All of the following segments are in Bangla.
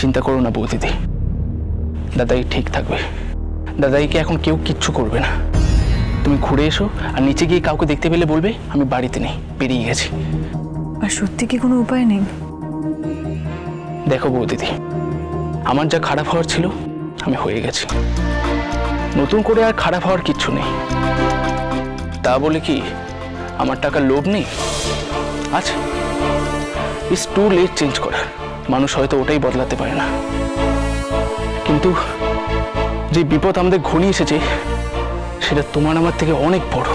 চিন্তা করো না বৌদিদি, দাদাই ঠিক থাকবে। দাদাইকে এখন কেউ কিচ্ছু করবে না। তুমি ঘুরে এসো, আর নিচে গিয়ে কাউকে দেখতে পেলে বলবে আমি বাড়িতে নেই, বেরিয়ে গেছি। আর সত্যি কি কোনো উপায় নেই? দেখো বৌদিদি, আমার যা খারাপ হওয়ার ছিল আমি হয়ে গেছি, নতুন করে আর খারাপ হওয়ার কিচ্ছু নেই। তা বলে কি আমার টাকার লোভ নেই? আচ্ছা, ইটস টু লেট চেঞ্জ করার। মানুষ হয়তো ওটাই বদলাতে পারে না, কিন্তু যে বিপদ আমাদের ঘনিয়ে এসেছে সেটা তোমার আমার থেকে অনেক বড়,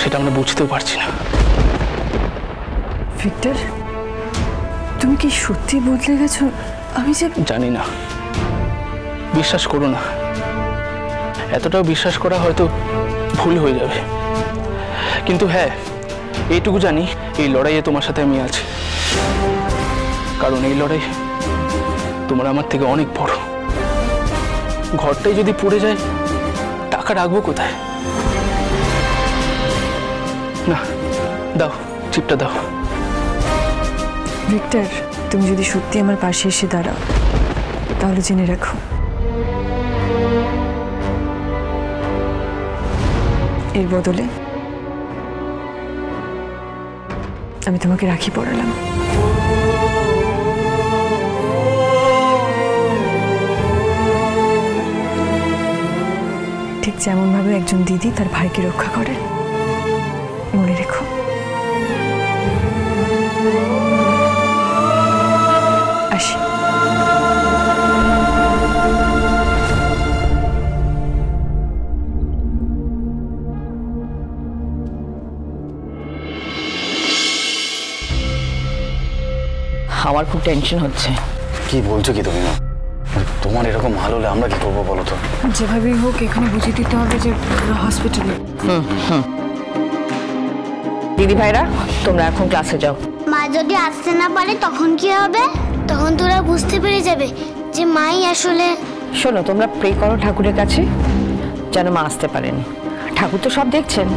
সেটা আমরা বুঝতেও পারছি না। ভিক্টর, তুমি কি সত্যি বদলে গেছো? আমি যে জানি না, বিশ্বাস করো না। এতটাও বিশ্বাস করা হয়তো ভুল হয়ে যাবে, কিন্তু হ্যাঁ, এইটুকু জানি এই লড়াইয়ে তোমার সাথে আমি আছি, কারণ এই লড়াই তোমার আমার থেকে অনেক বড়। ঘরটাই যদি পুড়ে যায়, টাকা রাখবো কোথায়? না, দাও, চিপটা দাও। ভিক্টর, তুমি যদি সত্যি আমার পাশে এসে দাঁড়াও, তাহলে জেনে রাখো, এর বদলে আমি তোমাকে রাখি পরালাম। ঠিক যেমন ভাবে একজন দিদি তার ভাইকে রক্ষা করে, মনে রেখো। আসি। আমার খুব টেনশন হচ্ছে। কি বলছো কি তুমি? না, তোমার এরকম ভালো হলে আমরা কি করবো বলো তো? যেভাবেই হোক এখানে বুঝিয়ে দিতে হবে যে হসপিটালে। দিদি ভাইরা, তোমরা এখন ক্লাসে যাও। মা যদি আসতে না পারে তখন কি হবে? তখন তোরা বুঝতে পেরে যাবে যে মাই আসলে। শোনো, তোমরা প্রে করো ঠাকুরের কাছে যেন মা আসতে পারেন। ঠাকুর তো সব দেখছেন,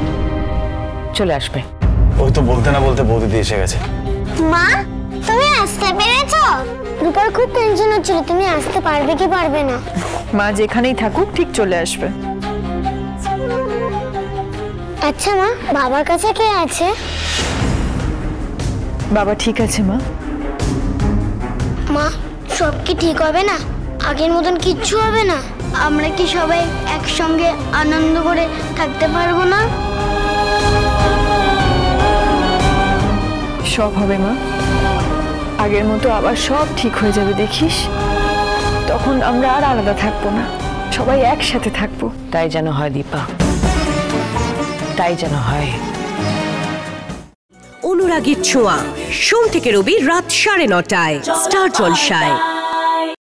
চলে আসবে। ওই তো বলতে না বলতে বৌদিদি এসে গেছে। মা, তুমি আসতে পেরেছো? রূপার খুব টেনশন হচ্ছিল, তুমি আসতে পারবে কি পারবে না। মা যেখানেই থাকুক ঠিক চলে আসবে। আচ্ছা মা, বাবার কাছে কে আছে? বাবা ঠিক আছে মা। মা, সব কি ঠিক হবে না? আগের মতন কিচ্ছু হবে না? আমরা কি সবাই একসঙ্গে আনন্দ করে থাকতে পারবো না? সব হবে মা, আগের মতো আবার সব ঠিক হয়ে যাবে, দেখিস। তখন আমরা আর আলাদা থাকবো না, সবাই একসাথে থাকবো। তাই যেন হয় দীপা, তাই যেন হয়। অনুরাগীর ছোঁয়া, সোম থেকে রবি রাত 9:30টায় স্টার জলসায়।